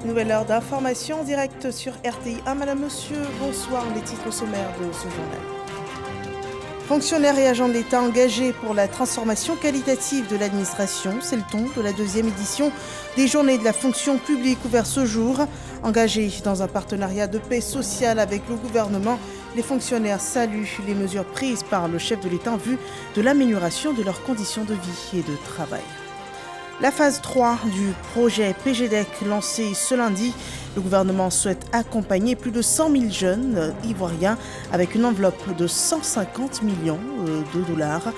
Nouvelle heure d'information en direct sur RTI 1. Madame, monsieur, bonsoir. Les titres sommaires de ce journal. Fonctionnaires et agents de l'État engagés pour la transformation qualitative de l'administration. C'est le ton de la deuxième édition des Journées de la fonction publique ouvertes ce jour. Engagés dans un partenariat de paix sociale avec le gouvernement, les fonctionnaires saluent les mesures prises par le chef de l'État en vue de l'amélioration de leurs conditions de vie et de travail. La phase 3 du projet PGDEC lancé ce lundi, le gouvernement souhaite accompagner plus de 100 000 jeunes ivoiriens avec une enveloppe de 150 millions de dollars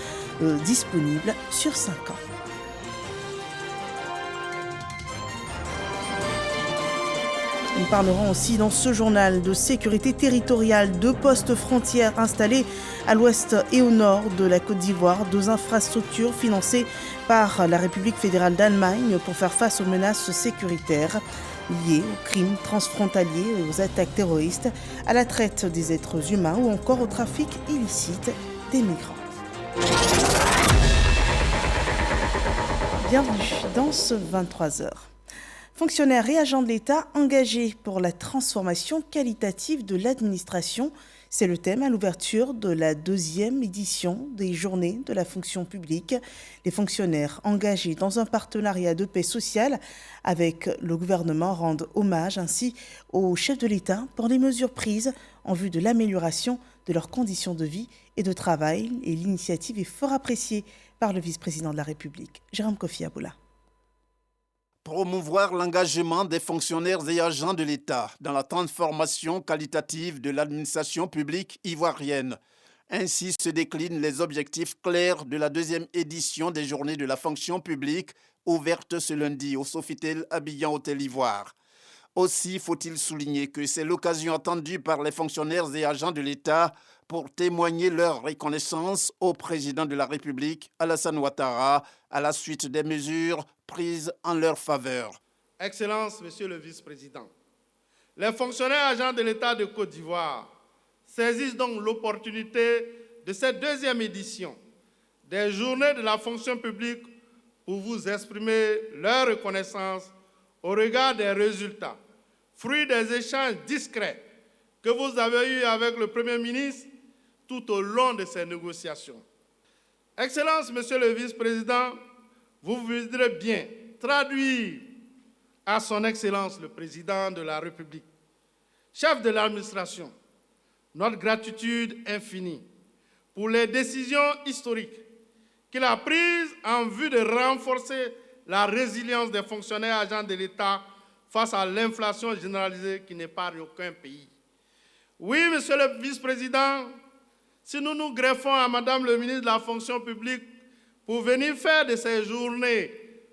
disponible sur 5 ans. Nous parlerons aussi dans ce journal de sécurité territoriale, 2 postes frontières installés à l'ouest et au nord de la Côte d'Ivoire, 2 infrastructures financées par la République fédérale d'Allemagne pour faire face aux menaces sécuritaires liées aux crimes transfrontaliers, aux attaques terroristes, à la traite des êtres humains ou encore au trafic illicite des migrants. Bienvenue dans ce 23h. Fonctionnaires et agents de l'État engagés pour la transformation qualitative de l'administration, c'est le thème à l'ouverture de la 2e édition des Journées de la fonction publique. Les fonctionnaires engagés dans un partenariat de paix sociale avec le gouvernement rendent hommage ainsi au chef de l'État pour les mesures prises en vue de l'amélioration de leurs conditions de vie et de travail. Et l'initiative est fort appréciée par le vice-président de la République, Jérôme Kofi Aboula. Promouvoir l'engagement des fonctionnaires et agents de l'État dans la transformation qualitative de l'administration publique ivoirienne. Ainsi se déclinent les objectifs clairs de la 2e édition des Journées de la fonction publique ouvertes ce lundi au Sofitel Abidjan Hôtel Ivoire. Aussi faut-il souligner que c'est l'occasion attendue par les fonctionnaires et agents de l'État pour témoigner leur reconnaissance au président de la République, Alassane Ouattara, à la suite des mesures prises en leur faveur. Excellences, Monsieur le Vice-président, les fonctionnaires agents de l'État de Côte d'Ivoire saisissent donc l'opportunité de cette 2e édition des Journées de la fonction publique pour vous exprimer leur reconnaissance au regard des résultats, fruits des échanges discrets que vous avez eus avec le Premier ministre tout au long de ces négociations. Excellences, Monsieur le Vice-président, vous voudrez bien traduire à son Excellence le Président de la République, chef de l'administration, notre gratitude infinie pour les décisions historiques qu'il a prises en vue de renforcer la résilience des fonctionnaires agents de l'État face à l'inflation généralisée qui n'épargne aucun pays. Oui, Monsieur le Vice-président, si nous nous greffons à Madame le ministre de la fonction publique pour venir faire de ces journées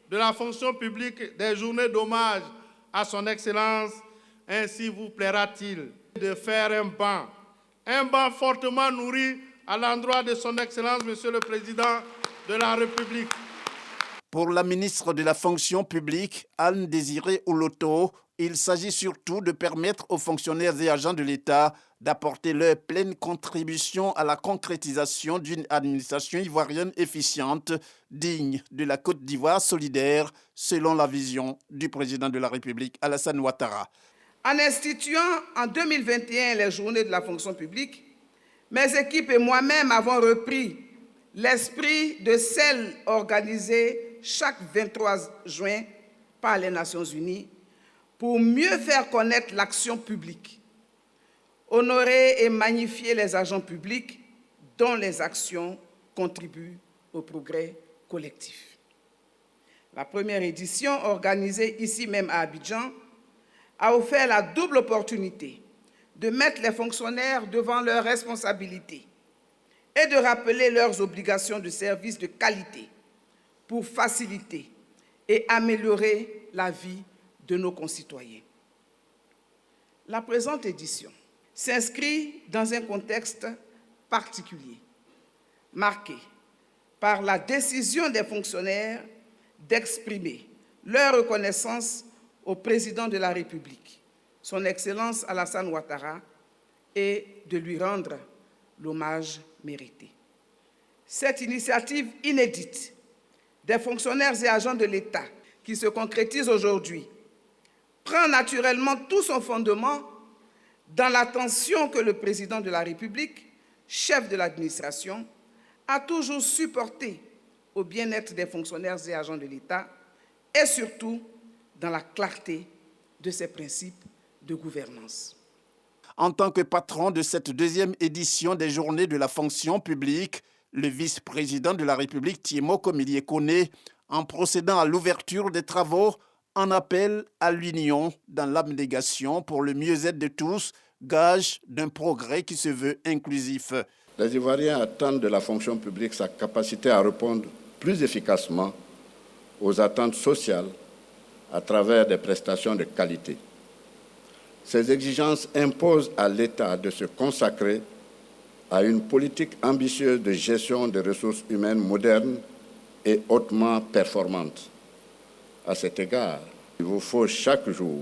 de la fonction publique des journées d'hommage à son Excellence, ainsi vous plaira-t-il de faire un banc fortement nourri à l'endroit de son Excellence, Monsieur le Président de la République. Pour la ministre de la fonction publique, Anne-Désirée Oloto, il s'agit surtout de permettre aux fonctionnaires et agents de l'État d'apporter leur pleine contribution à la concrétisation d'une administration ivoirienne efficiente, digne de la Côte d'Ivoire solidaire, selon la vision du président de la République, Alassane Ouattara. En instituant en 2021 les Journées de la fonction publique, mes équipes et moi-même avons repris l'esprit de celles organisées chaque 23 juin par les Nations Unies pour mieux faire connaître l'action publique, honorer et magnifier les agents publics dont les actions contribuent au progrès collectif. La première édition, organisée ici même à Abidjan, a offert la double opportunité de mettre les fonctionnaires devant leurs responsabilités et de rappeler leurs obligations de service de qualité pour faciliter et améliorer la vie de nos concitoyens. La présente édition s'inscrit dans un contexte particulier, marqué par la décision des fonctionnaires d'exprimer leur reconnaissance au président de la République, son Excellence Alassane Ouattara, et de lui rendre l'hommage mérité. Cette initiative inédite des fonctionnaires et agents de l'État qui se concrétise aujourd'hui prend naturellement tout son fondement dans l'attention que le président de la République, chef de l'administration, a toujours supporté au bien-être des fonctionnaires et agents de l'État et surtout dans la clarté de ses principes de gouvernance. En tant que patron de cette deuxième édition des Journées de la fonction publique, le vice-président de la République, Thiemo Komilié-Koné, en procédant à l'ouverture des travaux, en appelle à l'union dans l'abnégation pour le mieux-être de tous, gage d'un progrès qui se veut inclusif. Les Ivoiriens attendent de la fonction publique sa capacité à répondre plus efficacement aux attentes sociales à travers des prestations de qualité. Ces exigences imposent à l'État de se consacrer à une politique ambitieuse de gestion des ressources humaines modernes et hautement performantes. À cet égard, il vous faut chaque jour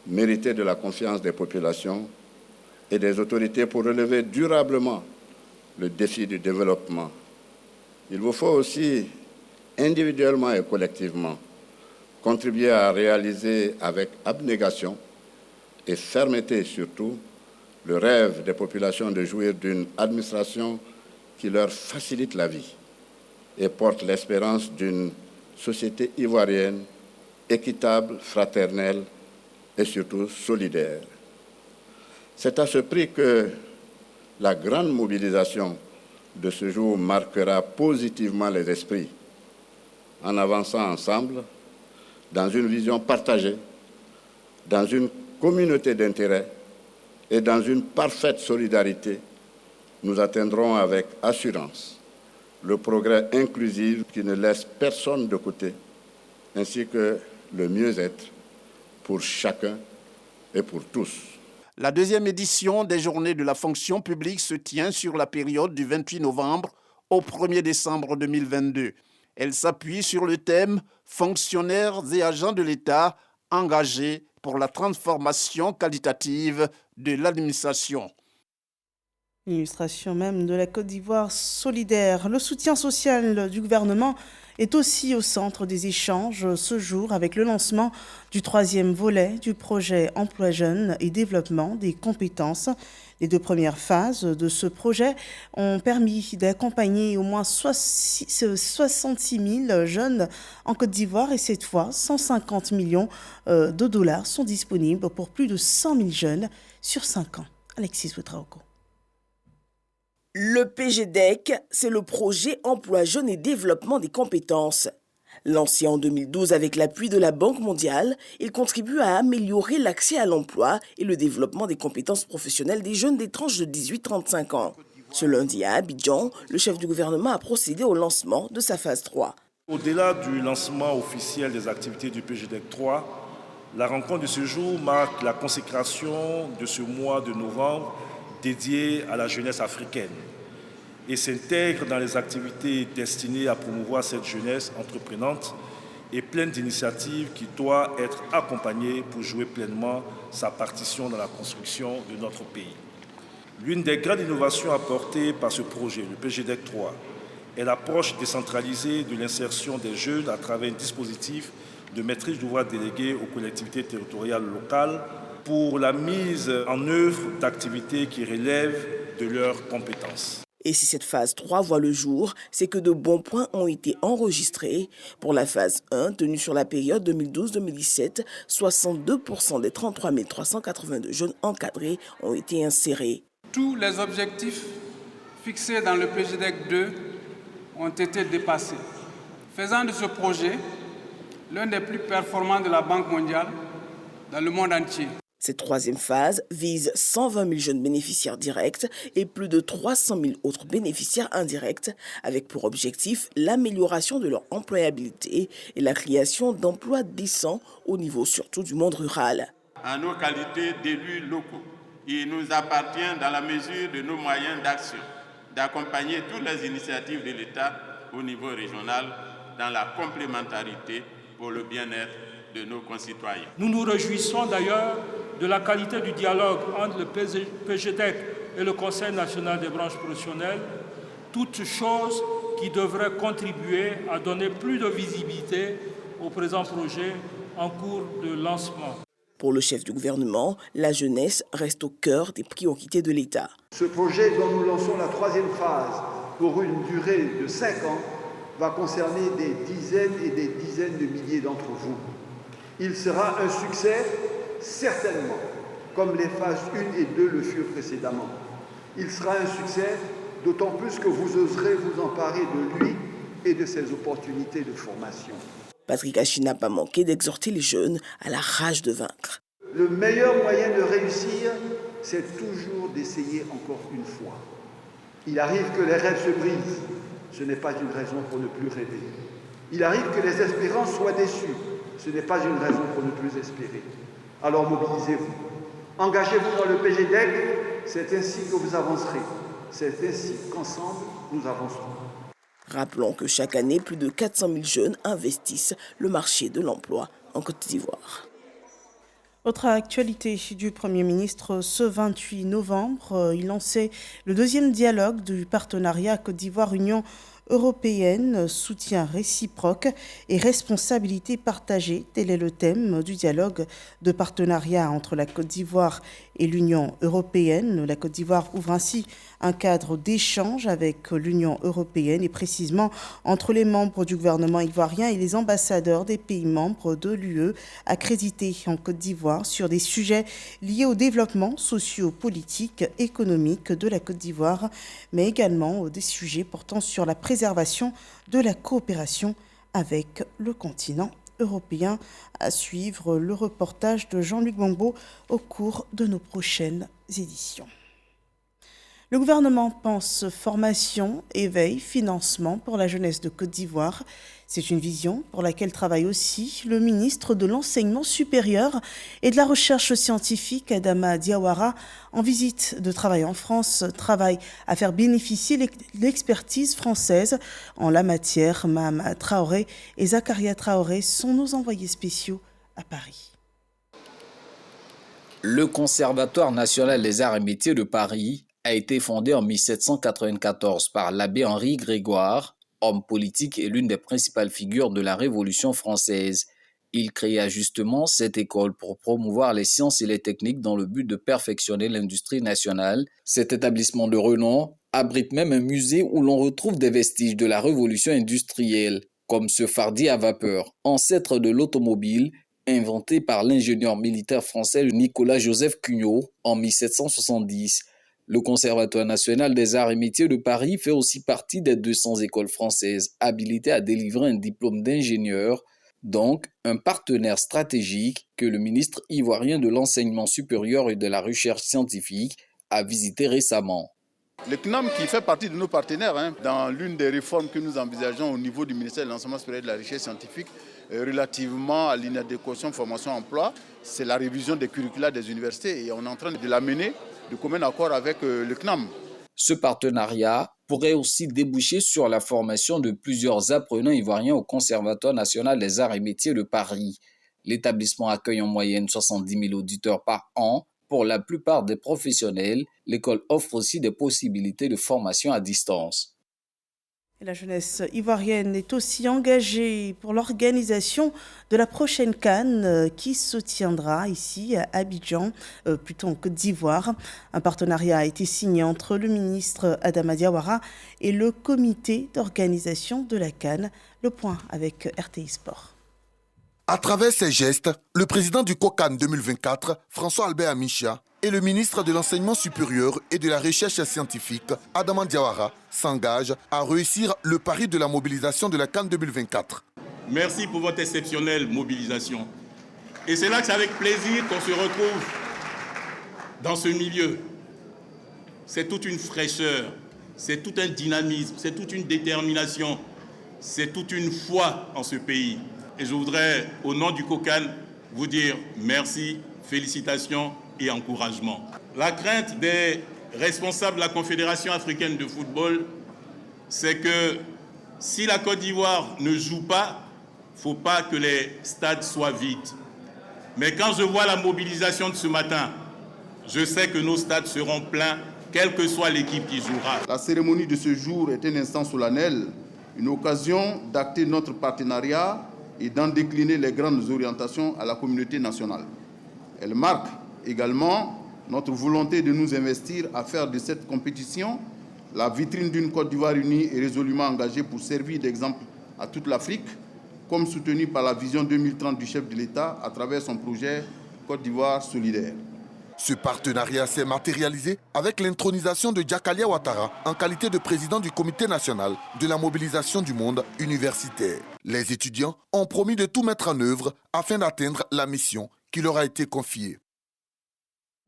mériter de la confiance des populations et des autorités pour relever durablement le défi du développement. Il vous faut aussi, individuellement et collectivement, contribuer à réaliser avec abnégation et fermeté surtout le rêve des populations de jouir d'une administration qui leur facilite la vie et porte l'espérance d'une société ivoirienne équitable, fraternelle et surtout solidaire. C'est à ce prix que la grande mobilisation de ce jour marquera positivement les esprits en avançant ensemble dans une vision partagée, dans une communauté d'intérêts et dans une parfaite solidarité. Nous atteindrons avec assurance le progrès inclusif qui ne laisse personne de côté, ainsi que le mieux-être pour chacun et pour tous. La deuxième édition des Journées de la fonction publique se tient sur la période du 28 novembre au 1er décembre 2022. Elle s'appuie sur le thème « Fonctionnaires et agents de l'État engagés pour la transformation qualitative de l'administration ». L'illustration même de la Côte d'Ivoire solidaire. Le soutien social du gouvernement est aussi au centre des échanges ce jour avec le lancement du 3e volet du projet Emploi Jeunes et Développement des compétences. Les 2 premières phases de ce projet ont permis d'accompagner au moins 66 000 jeunes en Côte d'Ivoire et cette fois, 150 millions de dollars sont disponibles pour plus de 100 000 jeunes sur 5 ans. Alexis Ouetraogo. Le PGDEC, c'est le projet Emploi Jeunes et Développement des compétences. Lancé en 2012 avec l'appui de la Banque mondiale, il contribue à améliorer l'accès à l'emploi et le développement des compétences professionnelles des jeunes des tranches de 18-35 ans. Ce lundi à Abidjan, le chef du gouvernement a procédé au lancement de sa phase 3. Au-delà du lancement officiel des activités du PGDEC 3, la rencontre de ce jour marque la consécration de ce mois de novembre dédié à la jeunesse africaine et s'intègre dans les activités destinées à promouvoir cette jeunesse entreprenante et pleine d'initiatives qui doit être accompagnée pour jouer pleinement sa partition dans la construction de notre pays. L'une des grandes innovations apportées par ce projet, le PGDEC 3, est l'approche décentralisée de l'insertion des jeunes à travers un dispositif de maîtrise d'ouvrage délégué aux collectivités territoriales locales pour la mise en œuvre d'activités qui relèvent de leurs compétences. Et si cette phase 3 voit le jour, c'est que de bons points ont été enregistrés. Pour la phase 1, tenue sur la période 2012-2017, 62% des 33 382 jeunes encadrés ont été insérés. Tous les objectifs fixés dans le PGDEC 2 ont été dépassés, faisant de ce projet l'un des plus performants de la Banque mondiale dans le monde entier. Cette 3e phase vise 120 000 jeunes bénéficiaires directs et plus de 300 000 autres bénéficiaires indirects, avec pour objectif l'amélioration de leur employabilité et la création d'emplois décents au niveau surtout du monde rural. En nos qualités d'élus locaux, il nous appartient, dans la mesure de nos moyens d'action, d'accompagner toutes les initiatives de l'État au niveau régional dans la complémentarité pour le bien-être de nos concitoyens. Nous nous réjouissons d'ailleurs de la qualité du dialogue entre le PGDEC et le Conseil national des branches professionnelles, toutes choses qui devraient contribuer à donner plus de visibilité au présent projet en cours de lancement. Pour le chef du gouvernement, la jeunesse reste au cœur des priorités de l'État. Ce projet dont nous lançons la 3e phase pour une durée de 5 ans va concerner des dizaines et des dizaines de milliers d'entre vous. Il sera un succès, certainement, comme les phases 1 et 2 le furent précédemment. Il sera un succès d'autant plus que vous oserez vous emparer de lui et de ses opportunités de formation. Patrick Hachi n'a pas manqué d'exhorter les jeunes à la rage de vaincre. Le meilleur moyen de réussir, c'est toujours d'essayer encore une fois. Il arrive que les rêves se brisent. Ce n'est pas une raison pour ne plus rêver. Il arrive que les espérances soient déçues. Ce n'est pas une raison pour ne plus espérer. Alors mobilisez-vous. Engagez-vous dans le PGDEC. C'est ainsi que vous avancerez. C'est ainsi qu'ensemble, nous avancerons. Rappelons que chaque année, plus de 400 000 jeunes investissent le marché de l'emploi en Côte d'Ivoire. Autre actualité du Premier ministre, ce 28 novembre, il lançait le 2e dialogue du partenariat Côte d'Ivoire-Union européenne, soutien réciproque et responsabilité partagée. Tel est le thème du dialogue de partenariat entre la Côte d'Ivoire et l'Union européenne. La Côte d'Ivoire ouvre ainsi un cadre d'échange avec l'Union européenne et précisément entre les membres du gouvernement ivoirien et les ambassadeurs des pays membres de l'UE accrédités en Côte d'Ivoire sur des sujets liés au développement socio-politique, économique de la Côte d'Ivoire, mais également des sujets portant sur la préservation de la coopération avec le continent européen. À suivre le reportage de Jean-Luc Bongbo au cours de nos prochaines éditions. Le gouvernement pense formation, éveil, financement pour la jeunesse de Côte d'Ivoire. C'est une vision pour laquelle travaille aussi le ministre de l'Enseignement supérieur et de la Recherche scientifique, Adama Diawara, en visite de travail en France, travaille à faire bénéficier l'expertise française en la matière. Mahama Traoré et Zakaria Traoré sont nos envoyés spéciaux à Paris. Le Conservatoire national des arts et métiers de Paris a été fondé en 1794 par l'abbé Henri Grégoire, homme politique et l'une des principales figures de la Révolution française. Il créa justement cette école pour promouvoir les sciences et les techniques dans le but de perfectionner l'industrie nationale. Cet établissement de renom abrite même un musée où l'on retrouve des vestiges de la Révolution industrielle, comme ce fardier à vapeur, ancêtre de l'automobile, inventé par l'ingénieur militaire français Nicolas-Joseph Cugnot en 1770. Le Conservatoire national des arts et métiers de Paris fait aussi partie des 200 écoles françaises habilitées à délivrer un diplôme d'ingénieur, donc un partenaire stratégique que le ministre ivoirien de l'Enseignement supérieur et de la Recherche scientifique a visité récemment. Le CNAM qui fait partie de nos partenaires dans l'une des réformes que nous envisageons au niveau du ministère de l'Enseignement supérieur et de la Recherche scientifique relativement à l'inadéquation formation-emploi, c'est la révision des curricula des universités et on est en train de la mener de commun accord avec le CNAM. Ce partenariat pourrait aussi déboucher sur la formation de plusieurs apprenants ivoiriens au Conservatoire national des arts et métiers de Paris. L'établissement accueille en moyenne 70 000 auditeurs par an. Pour la plupart des professionnels, l'école offre aussi des possibilités de formation à distance. La jeunesse ivoirienne est aussi engagée pour l'organisation de la prochaine CAN qui se tiendra ici à Abidjan, plutôt en Côte d'Ivoire. Un partenariat a été signé entre le ministre Adama Diawara et le comité d'organisation de la CAN. Le point avec RTI Sport. À travers ces gestes, le président du COCAN 2024, François-Albert Amichia, et le ministre de l'Enseignement supérieur et de la Recherche scientifique, Adama Diawara, s'engagent à réussir le pari de la mobilisation de la CAN 2024. Merci pour votre exceptionnelle mobilisation. Et c'est là que c'est avec plaisir qu'on se retrouve dans ce milieu. C'est toute une fraîcheur, c'est tout un dynamisme, c'est toute une détermination, c'est toute une foi en ce pays. Et je voudrais, au nom du COCAN, vous dire merci, félicitations et encouragement. La crainte des responsables de la Confédération africaine de football, c'est que si la Côte d'Ivoire ne joue pas, il ne faut pas que les stades soient vides. Mais quand je vois la mobilisation de ce matin, je sais que nos stades seront pleins, quelle que soit l'équipe qui jouera. La cérémonie de ce jour est un instant solennel, une occasion d'acter notre partenariat et d'en décliner les grandes orientations à la communauté nationale. Elle marque également notre volonté de nous investir à faire de cette compétition la vitrine d'une Côte d'Ivoire unie et résolument engagée pour servir d'exemple à toute l'Afrique, comme soutenu par la vision 2030 du chef de l'État à travers son projet Côte d'Ivoire solidaire. Ce partenariat s'est matérialisé avec l'intronisation de Jakalia Ouattara en qualité de président du Comité national de la mobilisation du monde universitaire. Les étudiants ont promis de tout mettre en œuvre afin d'atteindre la mission qui leur a été confiée.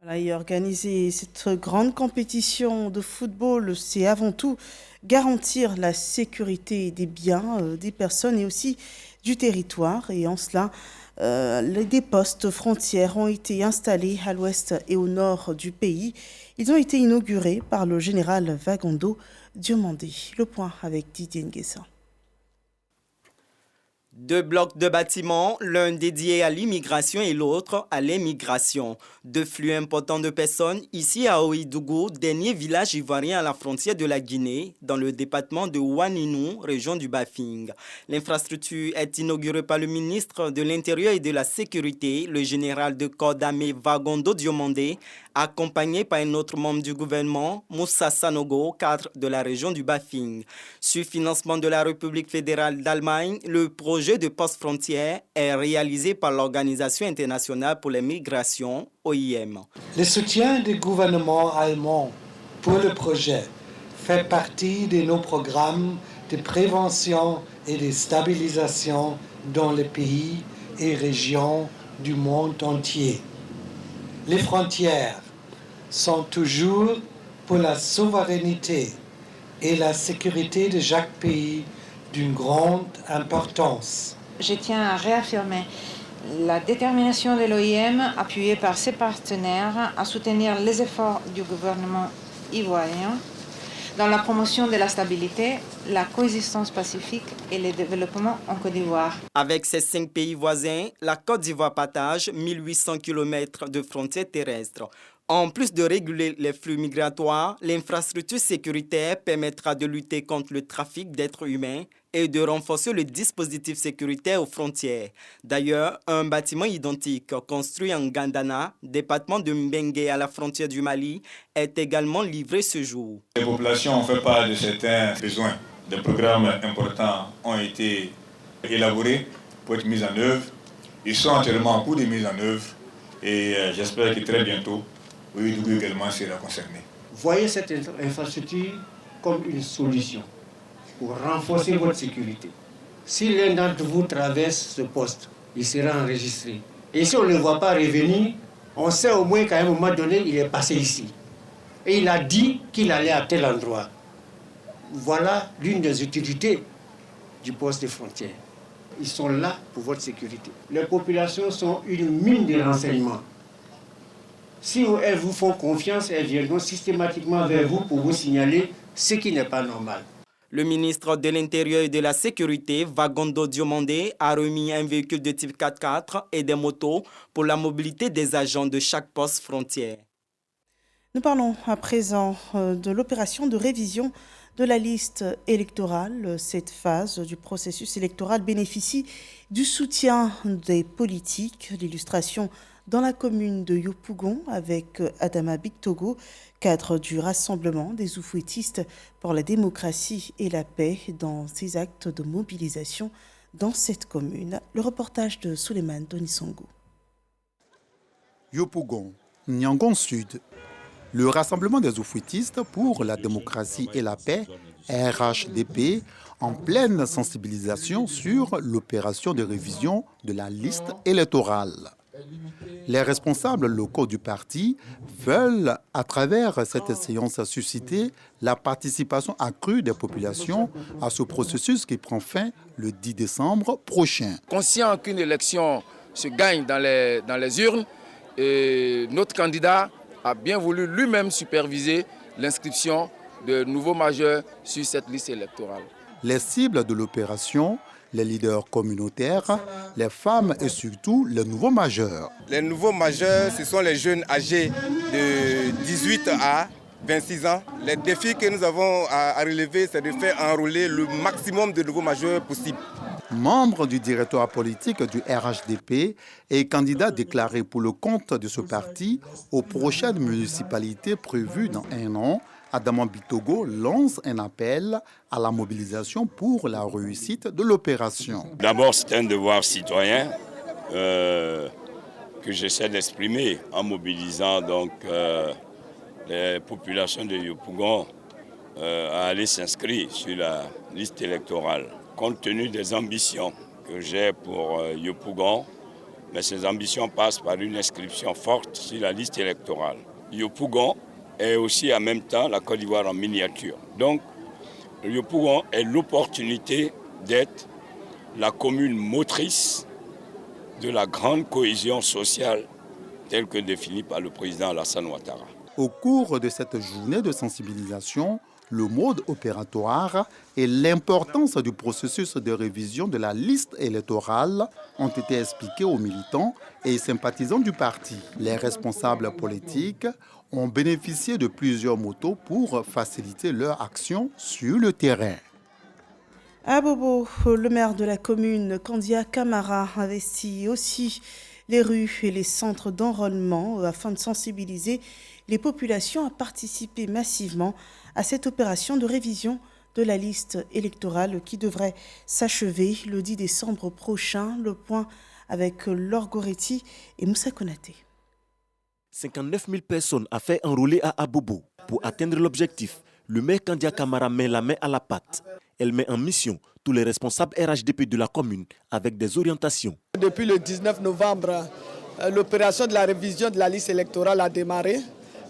Voilà, et organiser cette grande compétition de football, c'est avant tout garantir la sécurité des biens, des personnes et aussi du territoire. Et en cela, des postes frontières ont été installés à l'ouest et au nord du pays. Ils ont été inaugurés par le général Vagondo Diomandé. Le point avec Didier Nguessa. 2 blocs de bâtiments, l'un dédié à l'immigration et l'autre à l'émigration. 2 flux importants de personnes ici à Ouédougou, dernier village ivoirien à la frontière de la Guinée, dans le département de Ouaninou, région du Bafing. L'infrastructure est inaugurée par le ministre de l'Intérieur et de la Sécurité, le général de corps d'armée Vagondo Diomandé, accompagné par un autre membre du gouvernement, Moussa Sanogo, cadre de la région du Bafing. Sur financement de la République fédérale d'Allemagne, le projet de poste frontière est réalisé par l'Organisation internationale pour les migrations, OIM. Le soutien du gouvernement allemand pour le projet fait partie de nos programmes de prévention et de stabilisation dans les pays et régions du monde entier. Les frontières sont toujours pour la souveraineté et la sécurité de chaque pays d'une grande importance. Je tiens à réaffirmer la détermination de l'OIM, appuyée par ses partenaires, à soutenir les efforts du gouvernement ivoirien dans la promotion de la stabilité, la coexistence pacifique et le développement en Côte d'Ivoire. Avec ses 5 pays voisins, la Côte d'Ivoire partage 1800 km de frontières terrestres. En plus de réguler les flux migratoires, l'infrastructure sécuritaire permettra de lutter contre le trafic d'êtres humains et de renforcer le dispositif sécuritaire aux frontières. D'ailleurs, un bâtiment identique construit en Gandana, département de Mbengue à la frontière du Mali, est également livré ce jour. Les populations ont fait part de certains besoins. Des programmes importants ont été élaborés pour être mis en œuvre. Ils sont actuellement en cours de mise en œuvre et j'espère que très bientôt, Ouédougou également sera concerné. Voyez cette infrastructure comme une solution pour renforcer votre sécurité. Si l'un d'entre vous traverse ce poste, il sera enregistré. Et si on ne le voit pas revenir, on sait au moins qu'à un moment donné, il est passé ici. Et il a dit qu'il allait à tel endroit. Voilà l'une des utilités du poste de frontière. Ils sont là pour votre sécurité. Les populations sont une mine de renseignements. Si elles vous font confiance, elles viendront systématiquement vers vous pour vous signaler ce qui n'est pas normal. Le ministre de l'Intérieur et de la Sécurité, Vagondo Diomandé, a remis un véhicule de type 4x4 et des motos pour la mobilité des agents de chaque poste frontière. Nous parlons à présent de l'opération de révision de la liste électorale. Cette phase du processus électoral bénéficie du soutien des politiques. L'illustration dans la commune de Yopougon avec Adama Bictogo, cadre du Rassemblement des Oufouettistes pour la démocratie et la paix dans ses actes de mobilisation dans cette commune. Le reportage de Souleymane Donisongo. Yopougon, Nyangon Sud. Le Rassemblement des Oufouettistes pour la démocratie et la paix, RHDP, en pleine sensibilisation sur l'opération de révision de la liste électorale. Les responsables locaux du parti veulent, à travers cette séance, susciter la participation accrue des populations à ce processus qui prend fin le 10 décembre prochain. Conscient qu'une élection se gagne dans les urnes, et notre candidat a bien voulu lui-même superviser l'inscription de nouveaux majeurs sur cette liste électorale. Les cibles de l'opération, les leaders communautaires, les femmes et surtout les nouveaux majeurs. Les nouveaux majeurs, ce sont les jeunes âgés de 18 à 26 ans. Les défis que nous avons à relever, c'est de faire enrôler le maximum de nouveaux majeurs possible. membre du directoire politique du RHDP et candidat déclaré pour le compte de ce parti aux prochaines municipalités prévues dans un an, Adama Bitogo lance un appel à la mobilisation pour la réussite de l'opération. D'abord, c'est un devoir citoyen que j'essaie d'exprimer en mobilisant donc les populations de Yopougon à aller s'inscrire sur la liste électorale. Compte tenu des ambitions que j'ai pour Yopougon, mais ces ambitions passent par une inscription forte sur la liste électorale. Yopougon est aussi en même temps la Côte d'Ivoire en miniature. Donc, Yopougon est l'opportunité d'être la commune motrice de la grande cohésion sociale telle que définie par le président Alassane Ouattara. Au cours de cette journée de sensibilisation, le mode opératoire et l'importance du processus de révision de la liste électorale ont été expliqués aux militants et sympathisants du parti. Les responsables politiques ont bénéficié de plusieurs motos pour faciliter leur action sur le terrain. À Bobo, le maire de la commune, Kandia Camara, investit aussi les rues et les centres d'enrôlement afin de sensibiliser les populations à participer massivement à cette opération de révision de la liste électorale qui devrait s'achever le 10 décembre prochain. Le point avec Laure Goretti et Moussa Konaté. 59 000 personnes a fait enrôler à Abobo. Pour atteindre l'objectif, le maire Kandia Camara met la main à la pâte. Elle met en mission tous les responsables RHDP de la commune avec des orientations. Depuis le 19 novembre, l'opération de la révision de la liste électorale a démarré.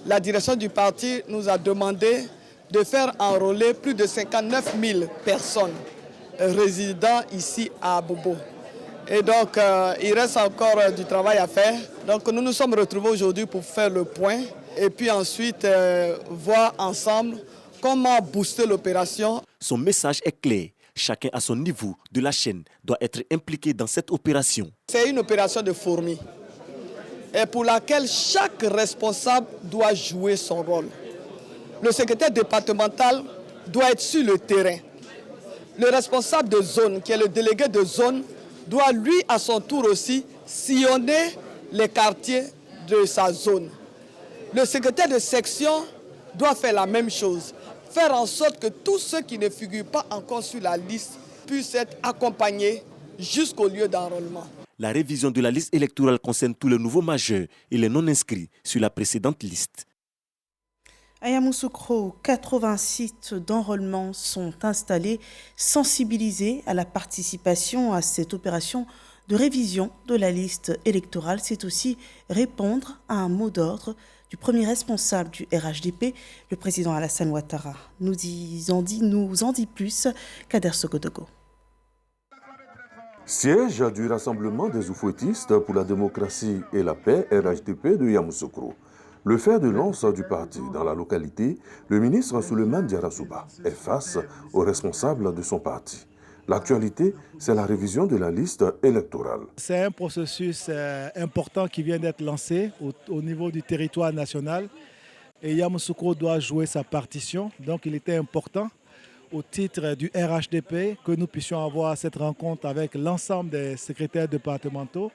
La direction du parti nous a demandé de faire enrôler plus de 59 000 personnes résidant ici à Abobo. Et donc, il reste encore du travail à faire. Donc, nous nous sommes retrouvés aujourd'hui pour faire le point et puis ensuite voir ensemble comment booster l'opération. Son message est clair. Chacun à son niveau de la chaîne doit être impliqué dans cette opération. C'est une opération de fourmi et pour laquelle chaque responsable doit jouer son rôle. Le secrétaire départemental doit être sur le terrain. Le responsable de zone, qui est le délégué de zone, doit lui à son tour aussi sillonner les quartiers de sa zone. Le secrétaire de section doit faire la même chose, faire en sorte que tous ceux qui ne figurent pas encore sur la liste puissent être accompagnés jusqu'au lieu d'enrôlement. La révision de la liste électorale concerne tous les nouveaux majeurs et les non-inscrits sur la précédente liste. À Yamoussoukro, 80 sites d'enrôlement sont installés, sensibilisés à la participation à cette opération de révision de la liste électorale. C'est aussi répondre à un mot d'ordre du premier responsable du RHDP, le président Alassane Ouattara. Nous en dit plus Kader Sogodogo. Siège du Rassemblement des Oufouettistes pour la démocratie et la paix, RHDP de Yamoussoukro. Le fer de lance du parti dans la localité, le ministre Souleymane Diarra-Souba est face aux responsables de son parti. L'actualité, c'est la révision de la liste électorale. C'est un processus important qui vient d'être lancé au niveau du territoire national. Et Yamoussoukro doit jouer sa partition. Donc il était important, au titre du RHDP, que nous puissions avoir cette rencontre avec l'ensemble des secrétaires départementaux,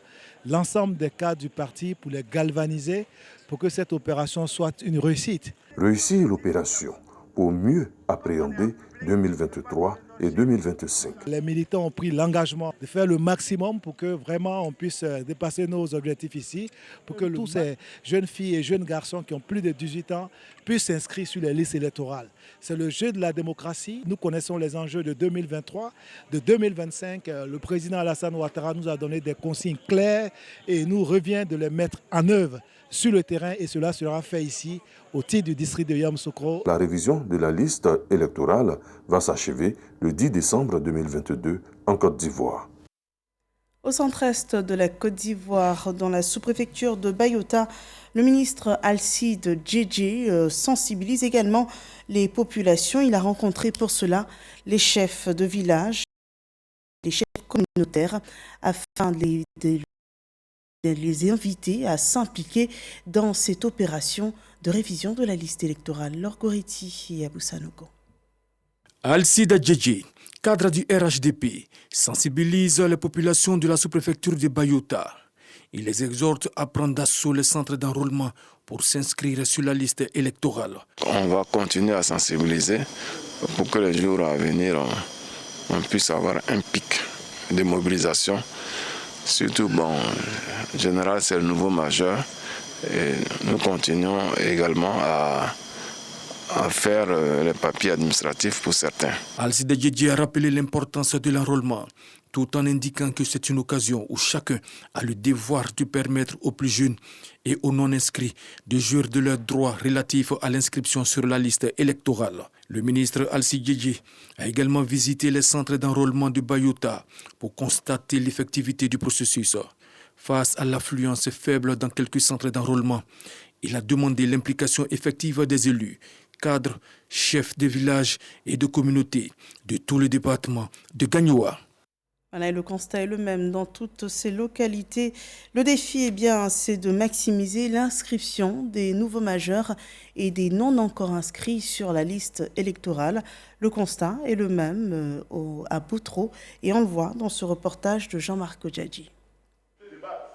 l'ensemble des cadres du parti pour les galvaniser, pour que cette opération soit une réussite. Réussir l'opération pour mieux appréhender 2023 et 2025. Les militants ont pris l'engagement de faire le maximum pour que vraiment on puisse dépasser nos objectifs ici, pour que tous ces jeunes filles et jeunes garçons qui ont plus de 18 ans puissent s'inscrire sur les listes électorales. C'est le jeu de la démocratie. Nous connaissons les enjeux de 2023, de 2025. Le président Alassane Ouattara nous a donné des consignes claires et il nous revient de les mettre en œuvre sur le terrain et cela sera fait ici au titre du district de Yamoussoukro. La révision de la liste électorale va s'achever le 10 décembre 2022 en Côte d'Ivoire. Au centre-est de la Côte d'Ivoire, dans la sous-préfecture de Bayota, le ministre Alcide Djedje sensibilise également les populations. Il a rencontré pour cela les chefs de village, les chefs communautaires, afin de les inviter à s'impliquer dans cette opération de révision de la liste électorale. Laure Goretti et Abou Sanogo. Alcide Djedje cadres du RHDP sensibilisent les populations de la sous-préfecture de Bayota. Ils les exhortent à prendre d'assaut les centres d'enrôlement pour s'inscrire sur la liste électorale. On va continuer à sensibiliser pour que les jours à venir, on puisse avoir un pic de mobilisation. Surtout, en général, c'est le nouveau majeur. Et nous continuons également à faire les papiers administratifs pour certains. Alcide Djedji a rappelé l'importance de l'enrôlement, tout en indiquant que c'est une occasion où chacun a le devoir de permettre aux plus jeunes et aux non-inscrits de jouir de leurs droits relatifs à l'inscription sur la liste électorale. Le ministre Alcide Djedji a également visité les centres d'enrôlement de Bayota pour constater l'effectivité du processus. Face à l'affluence faible dans quelques centres d'enrôlement, il a demandé l'implication effective des élus, cadres, chefs de village et de communautés de tout le département de Gagnoa. Voilà, et le constat est le même dans toutes ces localités. Le défi, c'est de maximiser l'inscription des nouveaux majeurs et des non encore inscrits sur la liste électorale. Le constat est le même à Boutro et on le voit dans ce reportage de Jean-Marc Djadji.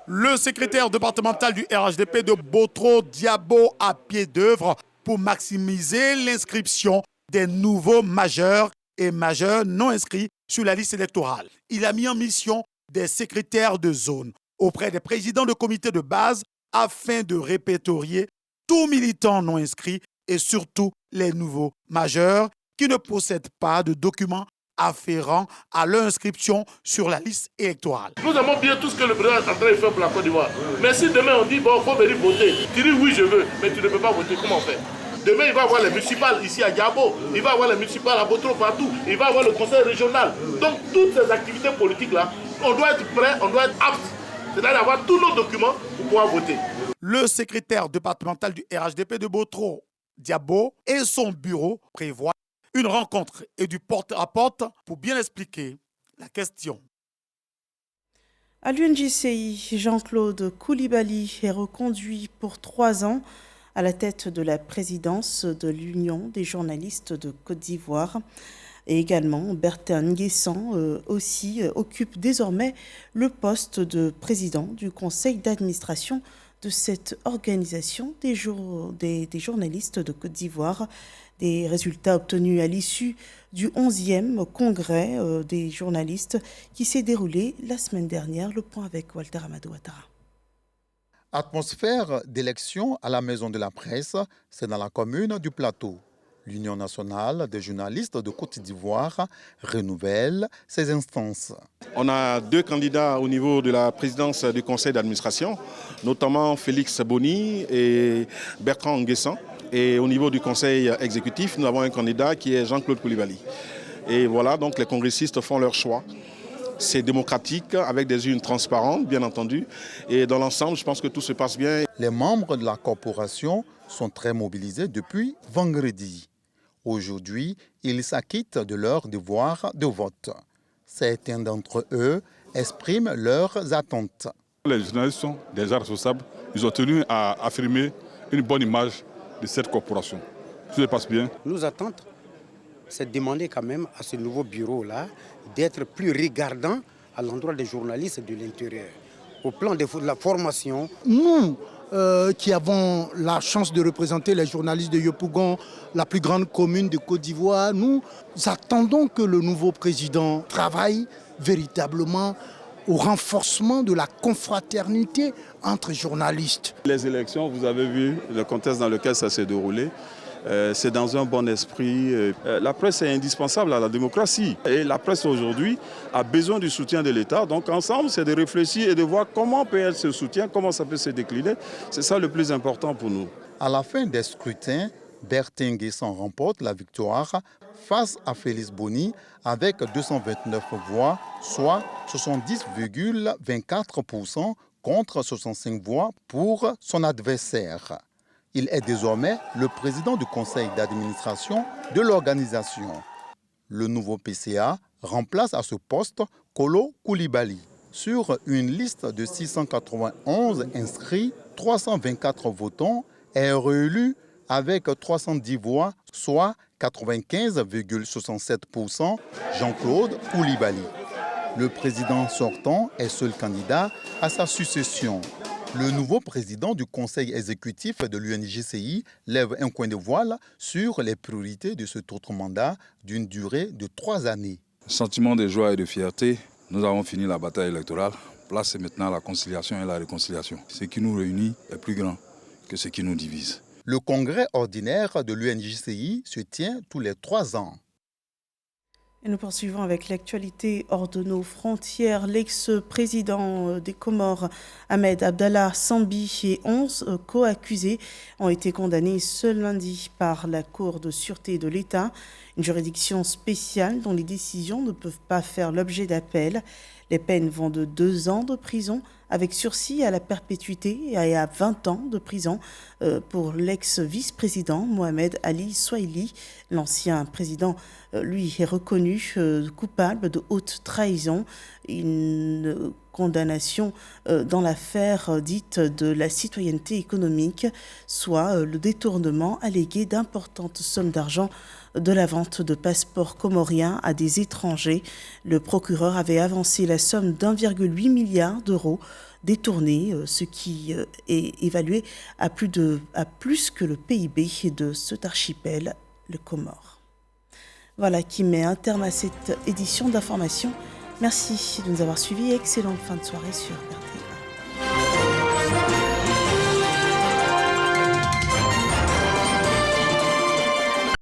Le secrétaire départemental du RHDP de Boutro, Diabo, à pied d'œuvre pour maximiser l'inscription des nouveaux majeurs et majeurs non inscrits sur la liste électorale. Il a mis en mission des secrétaires de zone auprès des présidents de comités de base afin de répertorier tous militants non inscrits et surtout les nouveaux majeurs qui ne possèdent pas de documents afférents à leur inscription sur la liste électorale. Nous aimons bien tout ce que le président est en train de faire pour la Côte d'Ivoire. Mais si demain on dit, il faut venir voter, tu dis oui je veux, mais tu ne peux pas voter, comment on fait? Demain il va avoir les municipales ici à Diabo, il va avoir les municipales à Boutro partout, il va avoir le conseil régional. Donc toutes ces activités politiques là, on doit être prêt, on doit être apte, c'est-à-dire avoir tous nos documents pour pouvoir voter. Le secrétaire départemental du RHDP de Boutro, Diabo, et son bureau prévoient une rencontre et du porte-à-porte pour bien expliquer la question. À l'UNJCI, Jean-Claude Koulibaly est reconduit pour 3 ans à la tête de la présidence de l'Union des journalistes de Côte d'Ivoire. Et également, Bertin Nguessan occupe désormais le poste de président du conseil d'administration de cette organisation des journalistes de Côte d'Ivoire. Des résultats obtenus à l'issue du 11e congrès des journalistes qui s'est déroulé la semaine dernière. Le point avec Walter Amadou Ouattara. Atmosphère d'élection à la Maison de la Presse, c'est dans la commune du Plateau. L'Union nationale des journalistes de Côte d'Ivoire renouvelle ses instances. On a 2 candidats au niveau de la présidence du conseil d'administration, notamment Félix Boni et Bertrand Nguessan. Et au niveau du conseil exécutif, nous avons un candidat qui est Jean-Claude Koulibaly. Et voilà, donc les congressistes font leur choix. C'est démocratique, avec des urnes transparentes, bien entendu. Et dans l'ensemble, je pense que tout se passe bien. Les membres de la corporation sont très mobilisés depuis vendredi. Aujourd'hui, ils s'acquittent de leur devoir de vote. Certains d'entre eux expriment leurs attentes. Les journalistes sont déjà responsables. Ils ont tenu à affirmer une bonne image de cette corporation. Tout se passe bien. Nos attentes, c'est de demander quand même à ce nouveau bureau-là d'être plus regardant à l'endroit des journalistes de l'intérieur. Au plan de la formation. Nous qui avons la chance de représenter les journalistes de Yopougon, la plus grande commune de Côte d'Ivoire, nous attendons que le nouveau président travaille véritablement au renforcement de la confraternité entre journalistes. Les élections, vous avez vu le contexte dans lequel ça s'est déroulé. C'est dans un bon esprit. La presse est indispensable à la démocratie. Et la presse aujourd'hui a besoin du soutien de l'État. Donc ensemble, c'est de réfléchir et de voir comment peut être ce soutien, comment ça peut se décliner. C'est ça le plus important pour nous. À la fin des scrutins, Bertin Nguessan remporte la victoire face à Félix Boni avec 229 voix, soit 70,24% contre 65 voix pour son adversaire. Il est désormais le président du conseil d'administration de l'organisation. Le nouveau PCA remplace à ce poste Kolo Koulibaly. Sur une liste de 691 inscrits, 324 votants est réélu avec 310 voix, soit 95,67%, Jean-Claude Koulibaly. Le président sortant est seul candidat à sa succession. Le nouveau président du conseil exécutif de l'UNJCI lève un coin de voile sur les priorités de cet autre mandat d'une durée de 3 années. Sentiment de joie et de fierté, nous avons fini la bataille électorale. Place maintenant la conciliation et la réconciliation. Ce qui nous réunit est plus grand que ce qui nous divise. Le congrès ordinaire de l'UNJCI se tient tous les 3 ans. Et nous poursuivons avec l'actualité hors de nos frontières. L'ex-président des Comores, Ahmed Abdallah Sambi, et 11 co-accusés ont été condamnés ce lundi par la Cour de sûreté de l'État, une juridiction spéciale dont les décisions ne peuvent pas faire l'objet d'appel. Les peines vont de 2 ans de prison avec sursis à la perpétuité et à 20 ans de prison pour l'ex-vice-président Mohamed Ali Swahili. L'ancien président, lui, est reconnu coupable de haute trahison. Une condamnation dans l'affaire dite de la citoyenneté économique, soit le détournement allégué d'importantes sommes d'argent de la vente de passeports comoriens à des étrangers. Le procureur avait avancé la somme d'1,8 milliard d'euros détournés, ce qui est évalué à plus que le PIB de cet archipel, le Comore. Voilà qui met un terme à cette édition d'information. Merci de nous avoir suivis. Excellente fin de soirée sur RT.